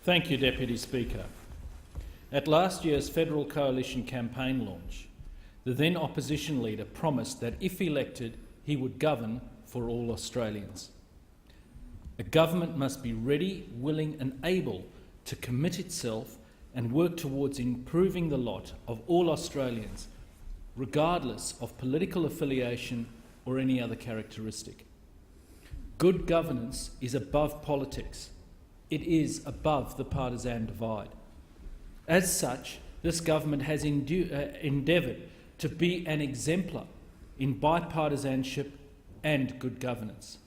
Thank you, Deputy Speaker. At last year's federal coalition campaign launch, the then opposition leader promised that if elected, he would govern for all Australians. A government must be ready, willing and able to commit itself and work towards improving the lot of all Australians, regardless of political affiliation or any other characteristic. Good governance is above politics. It is above the partisan divide. As such, this government has endeavoured to be an exemplar in bipartisanship and good governance.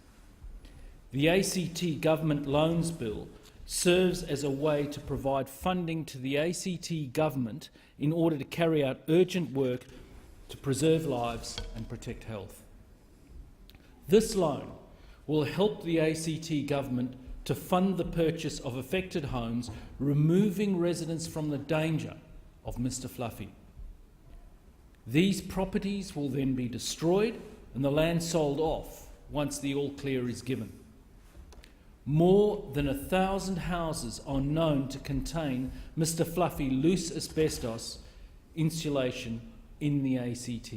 The ACT Government Loans Bill serves as a way to provide funding to the ACT government in order to carry out urgent work to preserve lives and protect health. This loan will help the ACT government to fund the purchase of affected homes, removing residents from the danger of Mr Fluffy. These properties will then be destroyed and the land sold off once the all-clear is given. More than 1,000 houses are known to contain Mr Fluffy loose asbestos insulation in the ACT.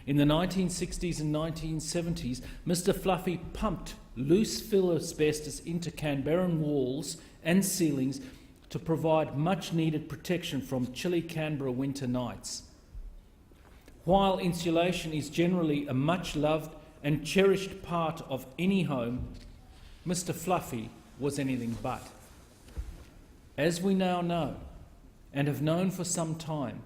In the 1960s and 1970s, Mr Fluffy pumped loose fill asbestos into Canberran walls and ceilings to provide much-needed protection from chilly Canberra winter nights. While insulation is generally a much-loved and cherished part of any home, Mr Fluffy was anything but. As we now know, and have known for some time,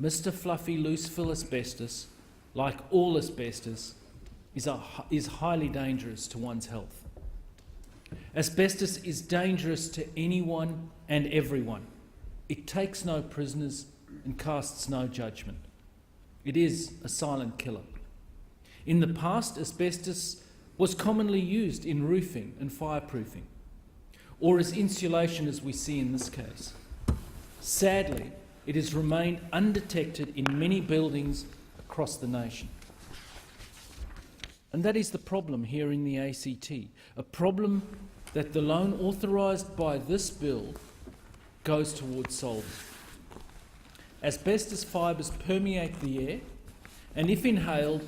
Mr Fluffy loose fill asbestos, like all asbestos, is highly dangerous to one's health. Asbestos is dangerous to anyone and everyone. It takes no prisoners and casts no judgment. It is a silent killer. In the past, asbestos was commonly used in roofing and fireproofing, or as insulation as we see in this case. Sadly, it has remained undetected in many buildings across the nation. And that is the problem here in the ACT, a problem that the loan authorised by this bill goes towards solving. Asbestos fibres permeate the air and, if inhaled,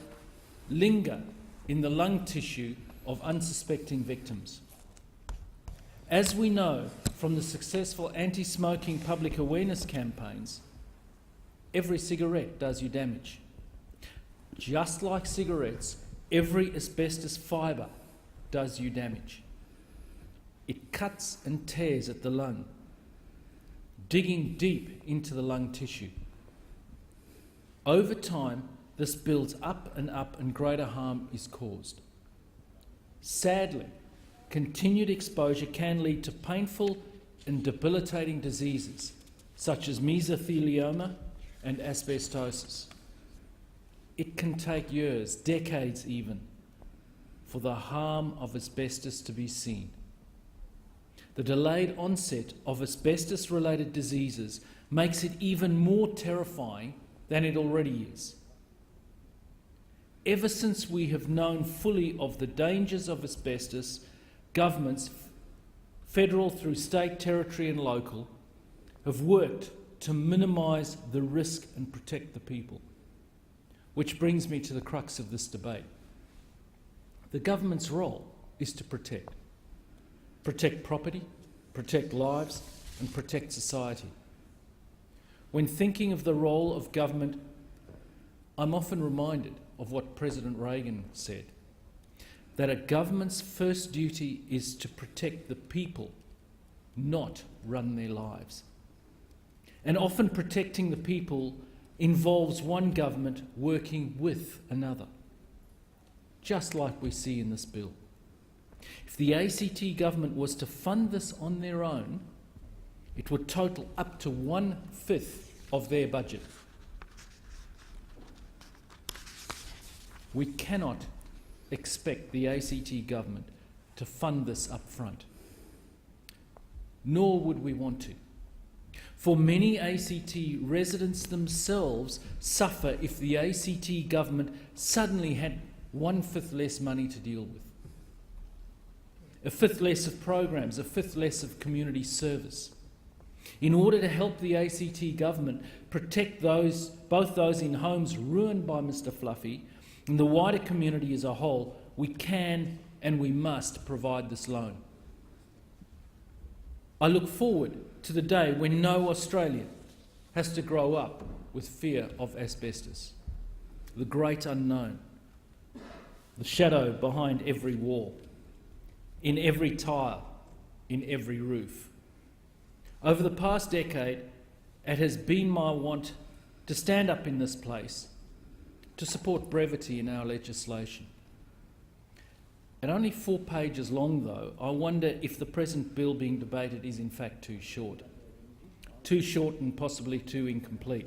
linger in the lung tissue of unsuspecting victims. As we know from the successful anti-smoking public awareness campaigns, every cigarette does you damage. Just like cigarettes, every asbestos fibre does you damage. It cuts and tears at the lung, digging deep into the lung tissue. Over time, this builds up and greater harm is caused. Sadly, continued exposure can lead to painful and debilitating diseases such as mesothelioma and asbestosis. It can take years, decades even, for the harm of asbestos to be seen. The delayed onset of asbestos-related diseases makes it even more terrifying than it already is. Ever since we have known fully of the dangers of asbestos, governments, federal through state, territory and local, have worked to minimise the risk and protect the people. Which brings me to the crux of this debate. The government's role is to protect. Protect property, protect lives and protect society. When thinking of the role of government, I'm often reminded of what President Reagan said, that a government's first duty is to protect the people, not run their lives. And often protecting the people involves one government working with another, just like we see in this bill. If the ACT government was to fund this on their own, it would total up to 1/5 of their budget. We cannot expect the ACT government to fund this up front, nor would we want to. For many ACT residents themselves suffer if the ACT government suddenly had 1/5 less money to deal with. a fifth less of programs, a fifth less of community service. In order to help the ACT government protect both those in homes ruined by Mr Fluffy and the wider community as a whole, we can and we must provide this loan. I look forward to the day when no Australian has to grow up with fear of asbestos, the great unknown, the shadow behind every wall, in every tile, in every roof. Over the past decade, it has been my want to stand up in this place to support brevity in our legislation. At only 4 pages long, though, I wonder if the present bill being debated is in fact too short and possibly too incomplete.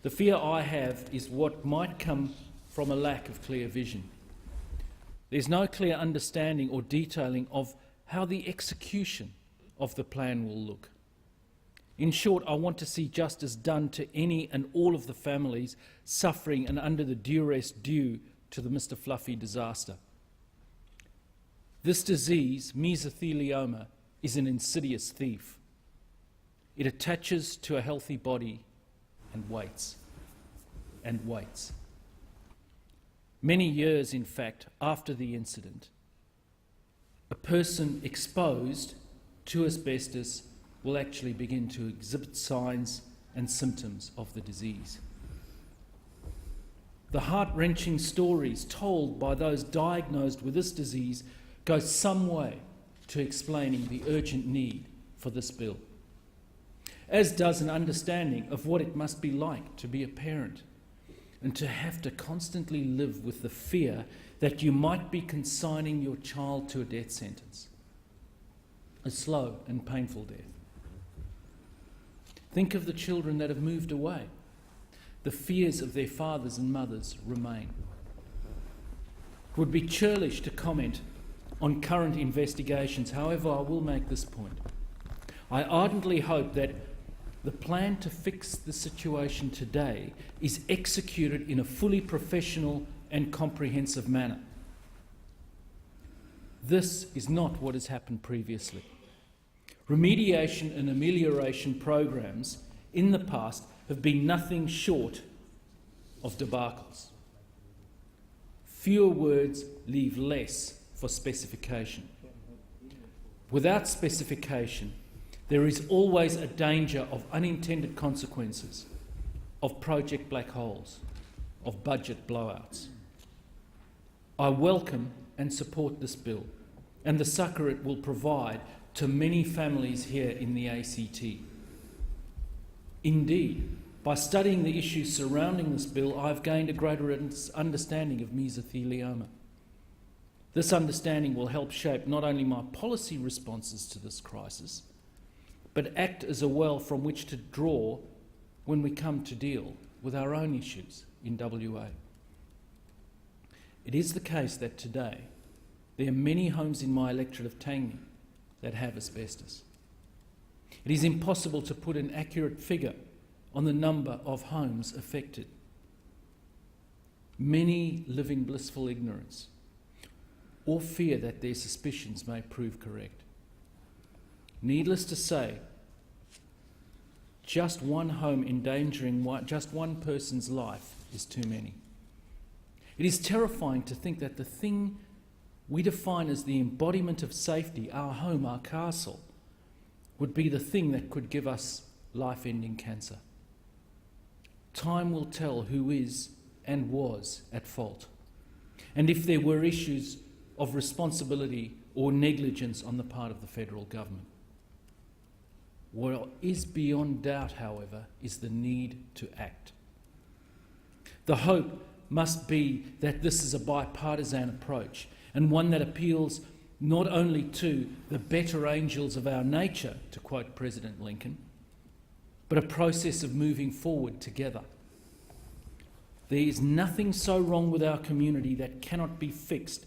The fear I have is what might come from a lack of clear vision. There's no clear understanding or detailing of how the execution of the plan will look. In short, I want to see justice done to any and all of the families suffering and under the duress due to the Mr Fluffy disaster. This disease, mesothelioma, is an insidious thief. It attaches to a healthy body and waits and waits. Many years, in fact, after the incident, a person exposed to asbestos will actually begin to exhibit signs and symptoms of the disease. The heart-wrenching stories told by those diagnosed with this disease go some way to explaining the urgent need for this bill, as does an understanding of what it must be like to be a parent and to have to constantly live with the fear that you might be consigning your child to a death sentence, a slow and painful death. Think of the children that have moved away. The fears of their fathers and mothers remain. It would be churlish to comment on current investigations. However, I will make this point. I ardently hope that the plan to fix the situation today is executed in a fully professional and comprehensive manner. This is not what has happened previously. Remediation and amelioration programs in the past have been nothing short of debacles. Fewer words leave less for specification. Without specification, there is always a danger of unintended consequences, of project black holes, of budget blowouts. I welcome and support this bill and the succour it will provide to many families here in the ACT. Indeed, by studying the issues surrounding this bill, I've gained a greater understanding of mesothelioma. This understanding will help shape not only my policy responses to this crisis, but act as a well from which to draw when we come to deal with our own issues in WA. It is the case that today there are many homes in my electorate of Tangney that have asbestos. It is impossible to put an accurate figure on the number of homes affected. Many live in blissful ignorance or fear that their suspicions may prove correct. Needless to say, just one home endangering just one person's life is too many. It is terrifying to think that the thing we define as the embodiment of safety, our home, our castle, would be the thing that could give us life-ending cancer. Time will tell who is and was at fault, and if there were issues of responsibility or negligence on the part of the federal government. What is beyond doubt, however, is the need to act. The hope must be that this is a bipartisan approach, and one that appeals not only to the better angels of our nature, to quote President Lincoln, but a process of moving forward together. There is nothing so wrong with our community that cannot be fixed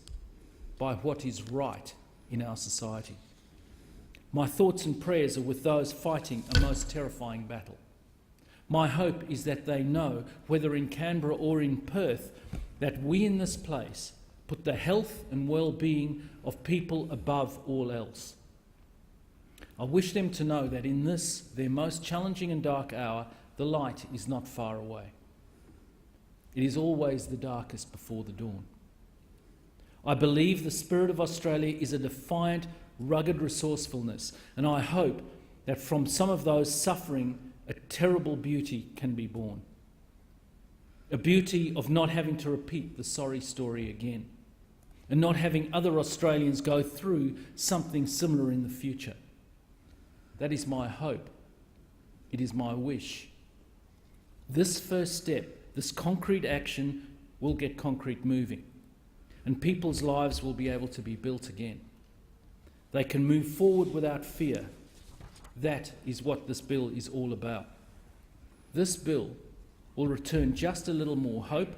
by what is right in our society. My thoughts and prayers are with those fighting a most terrifying battle. My hope is that they know, whether in Canberra or in Perth, that we in this place put the health and well-being of people above all else. I wish them to know that in this, their most challenging and dark hour, the light is not far away. It is always the darkest before the dawn. I believe the spirit of Australia is a defiant, rugged resourcefulness, and I hope that from some of those suffering, a terrible beauty can be born. A beauty of not having to repeat the sorry story again, and not having other Australians go through something similar in the future. That is my hope. It is my wish. This first step, this concrete action, will get concrete moving, and people's lives will be able to be built again. They can move forward without fear. That is what this bill is all about. This bill will return just a little more hope,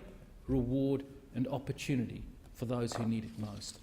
reward and opportunity for those who need it most.